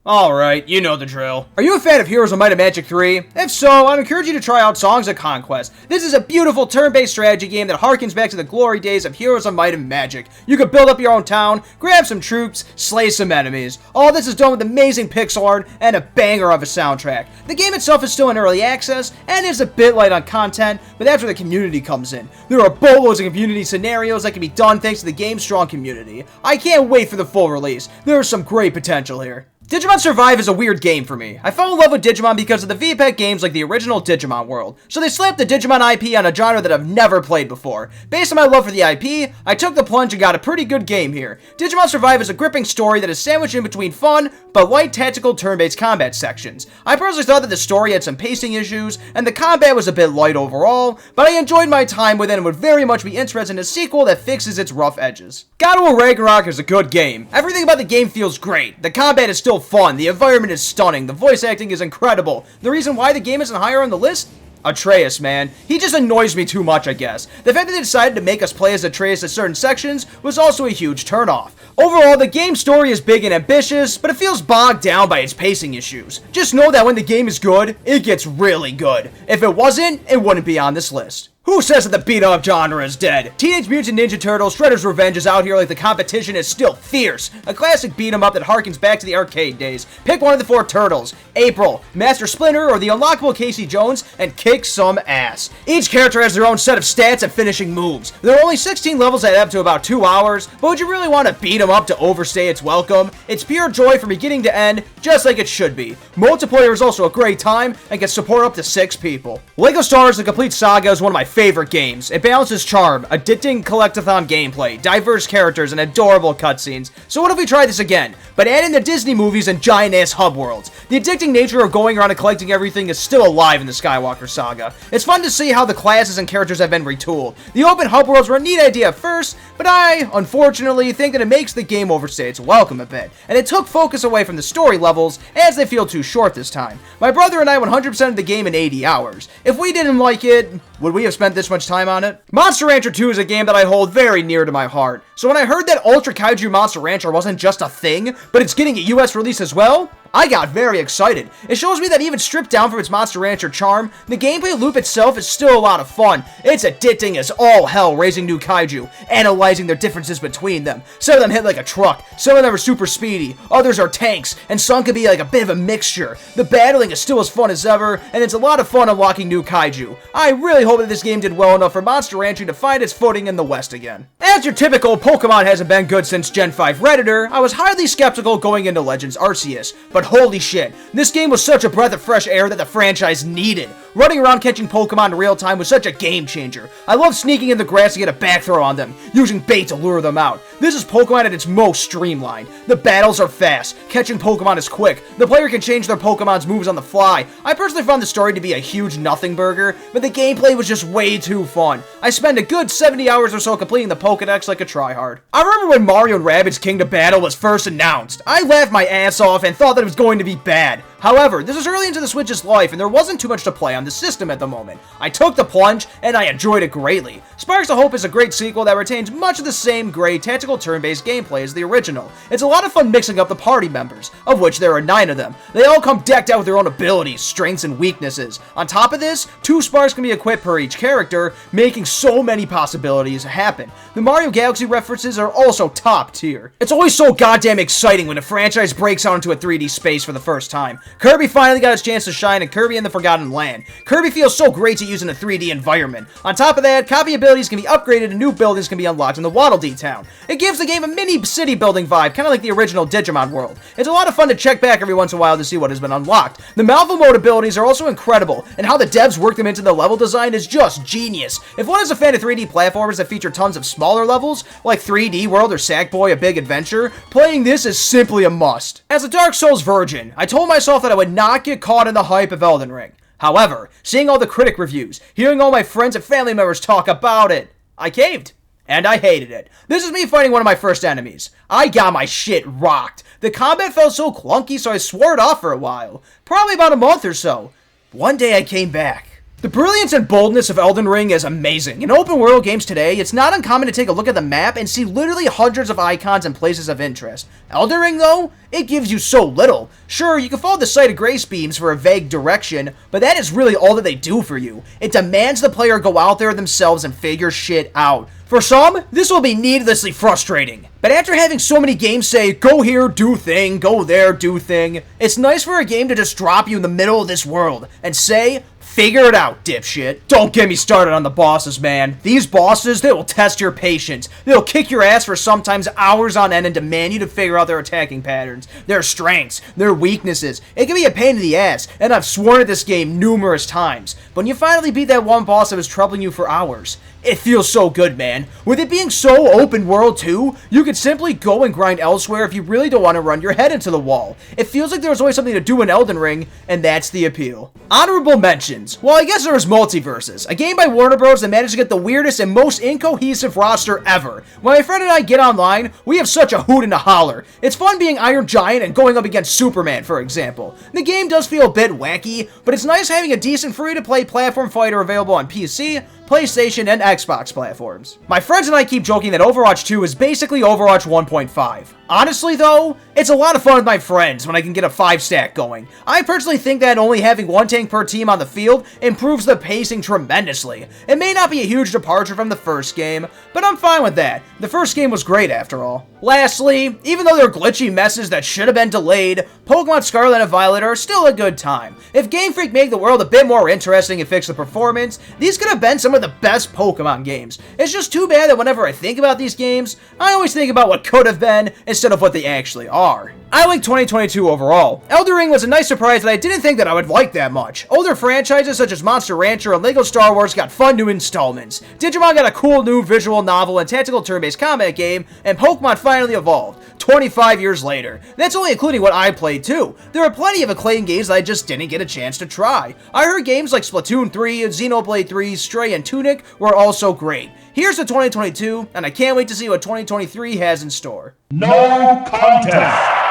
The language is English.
Alright, you know the drill. Are you a fan of Heroes of Might and Magic 3? If so, I'd encourage you to try out Songs of Conquest. This is a beautiful turn-based strategy game that harkens back to the glory days of Heroes of Might and Magic. You could build up your own town, grab some troops, slay some enemies. All this is done with amazing pixel art and a banger of a soundtrack. The game itself is still in early access and is a bit light on content, but that's where the community comes in. There are boatloads of community scenarios that can be done thanks to the game's strong community. I can't wait for the full release. There is some great potential here. Digimon Survive is a weird game for me. I fell in love with Digimon because of the VPEG games like the original Digimon world, so they slapped the Digimon IP on a genre that I've never played before. Based on my love for the IP, I took the plunge and got a pretty good game here. Digimon Survive is a gripping story that is sandwiched in between fun, but light tactical turn-based combat sections. I personally thought that the story had some pacing issues, and the combat was a bit light overall, but I enjoyed my time with it and would very much be interested in a sequel that fixes its rough edges. War Ragnarok is a good game. Everything about the game feels great. The combat is still fun, the environment is stunning, the voice acting is incredible. The reason why the game isn't higher on the list? Arceus, man. He just annoys me too much, I guess. The fact that they decided to make us play as Arceus at certain sections was also a huge turnoff. Overall, the game's story is big and ambitious, but it feels bogged down by its pacing issues. Just know that when the game is good, it gets really good. If it wasn't, it wouldn't be on this list. Who says that the beat-up genre is dead? Teenage Mutant Ninja Turtles Shredder's Revenge is out here like the competition is still fierce. A classic beat-em-up that harkens back to the arcade days. Pick one of the four turtles, April, Master Splinter, or the unlockable Casey Jones, and kick some ass. Each character has their own set of stats and finishing moves. There are only 16 levels that add up to about 2 hours, but would you really want to beat 'em up to overstay its welcome? It's pure joy from beginning to end, just like it should be. Multiplayer is also a great time and can support up to 6 people. LEGO Star Wars: The Complete Saga is one of my favorite games. It balances charm, addicting collectathon gameplay, diverse characters, and adorable cutscenes. So what if we try this again, but add in the Disney movies and giant-ass hub worlds? The addicting nature of going around and collecting everything is still alive in the Skywalker saga. It's fun to see how the classes and characters have been retooled. The open hub worlds were a neat idea at first, but I, unfortunately, think that it makes the game overstay its welcome a bit, and it took focus away from the story levels, as they feel too short this time. My brother and I 100% of the game in 80 hours. If we didn't like it, would we have spent this much time on it? Monster Rancher 2 is a game that I hold very near to my heart. So when I heard that Ultra Kaiju Monster Rancher wasn't just a thing, but it's getting a US release as well, I got very excited. It shows me that even stripped down from its Monster Rancher charm, the gameplay loop itself is still a lot of fun. It's addicting as all hell, raising new kaiju, analyzing their differences between them. Some of them hit like a truck, some of them are super speedy, others are tanks, and some can be like a bit of a mixture. The battling is still as fun as ever, and it's a lot of fun unlocking new kaiju. I really hope that this game did well enough for Monster Rancher to find its footing in the West again. As your typical Pokemon hasn't been good since Gen 5 Redditor, I was highly skeptical going into Legends Arceus, but holy shit, this game was such a breath of fresh air that the franchise needed. Running around catching Pokemon in real time was such a game changer. I love sneaking in the grass to get a back throw on them, using bait to lure them out. This is Pokemon at its most streamlined. The battles are fast, catching Pokemon is quick, the player can change their Pokemon's moves on the fly. I personally found the story to be a huge nothing burger, but the gameplay was just way too fun. I spent a good 70 hours or so completing the Pokedex like a tryhard. I remember when Mario and Rabbids Kingdom Battle was first announced. I laughed my ass off and thought that it was going to be bad. However, this was early into the Switch's life and there wasn't too much to play on the system at the moment. I took the plunge and I enjoyed it greatly. Sparks of Hope is a great sequel that retains much of the same great tactical turn-based gameplay as the original. It's a lot of fun mixing up the party members, of which there are 9 of them. They all come decked out with their own abilities, strengths, and weaknesses. On top of this, 2 Sparks can be equipped per each character, making so many possibilities happen. The Mario Galaxy references are also top tier. It's always so goddamn exciting when a franchise breaks out into a 3D space for the first time. Kirby finally got his chance to shine in Kirby and the Forgotten Land. Kirby feels so great to use in a 3D environment. On top of that, copy abilities can be upgraded and new buildings can be unlocked in the Waddle Dee town. It gives the game a mini city building vibe, kind of like the original Digimon world. It's a lot of fun to check back every once in a while to see what has been unlocked. The Malvo mode abilities are also incredible, and how the devs work them into the level design is just genius. If one is a fan of 3D platformers that feature tons of smaller levels, like 3D World or Sackboy: A Big Adventure, playing this is simply a must. As a Dark Souls virgin, I told myself that I would not get caught in the hype of Elden Ring. However, seeing all the critic reviews, hearing all my friends and family members talk about it, I caved. And I hated it. This is me fighting one of my first enemies. I got my shit rocked. The combat felt so clunky, so I swore it off for a while. Probably about a month or so. One day I came back, The brilliance and boldness of Elden Ring is amazing. In open world games today, it's not uncommon to take a look at the map and see literally hundreds of icons and places of interest. Elden Ring, though, it gives you so little. Sure, you can follow the sight of grace beams for a vague direction, but that is really all that they do for you. It demands the player go out there themselves and figure shit out. For some, this will be needlessly frustrating. But after having so many games say, go here, do thing, go there, do thing, it's nice for a game to just drop you in the middle of this world and say, figure it out, dipshit. Don't get me started on the bosses, man. These bosses, they will test your patience. They'll kick your ass for sometimes hours on end and demand you to figure out their attacking patterns, their strengths, their weaknesses. It can be a pain in the ass, and I've sworn at this game numerous times. But when you finally beat that one boss that was troubling you for hours, it feels so good, man. With it being so open world too, you could simply go and grind elsewhere if you really don't want to run your head into the wall. It feels like there's always something to do in Elden Ring, and that's the appeal. Honorable mentions. Well, I guess there was Multiverses, a game by Warner Bros. That managed to get the weirdest and most incohesive roster ever. When my friend and I get online, we have such a hoot and a holler. It's fun being Iron Giant and going up against Superman, for example. The game does feel a bit wacky, but it's nice having a decent free-to-play platform fighter available on PC, PlayStation, and Xbox platforms. My friends and I keep joking that Overwatch 2 is basically Overwatch 1.5. Honestly though, it's a lot of fun with my friends when I can get a 5-stack going. I personally think that only having one tank per team on the field improves the pacing tremendously. It may not be a huge departure from the first game, but I'm fine with that. The first game was great after all. Lastly, even though they're glitchy messes that should have been delayed, Pokemon Scarlet and Violet are still a good time. If Game Freak made the world a bit more interesting and fixed the performance, these could have been some of the best Pokemon games. It's just too bad that whenever I think about these games, I always think about what could have been instead of what they actually are. I like 2022 overall. Elden Ring was a nice surprise that I didn't think that I would like that much. Older franchises such as Monster Rancher and LEGO Star Wars got fun new installments. Digimon got a cool new visual novel and tactical turn-based combat game, and Pokemon finally evolved. 25 years later. That's only including what I played too. There are plenty of acclaimed games that I just didn't get a chance to try. I heard games like Splatoon 3, Xenoblade 3, Stray, and Tunic were also great. Here's the 2022, and I can't wait to see what 2023 has in store. No contest!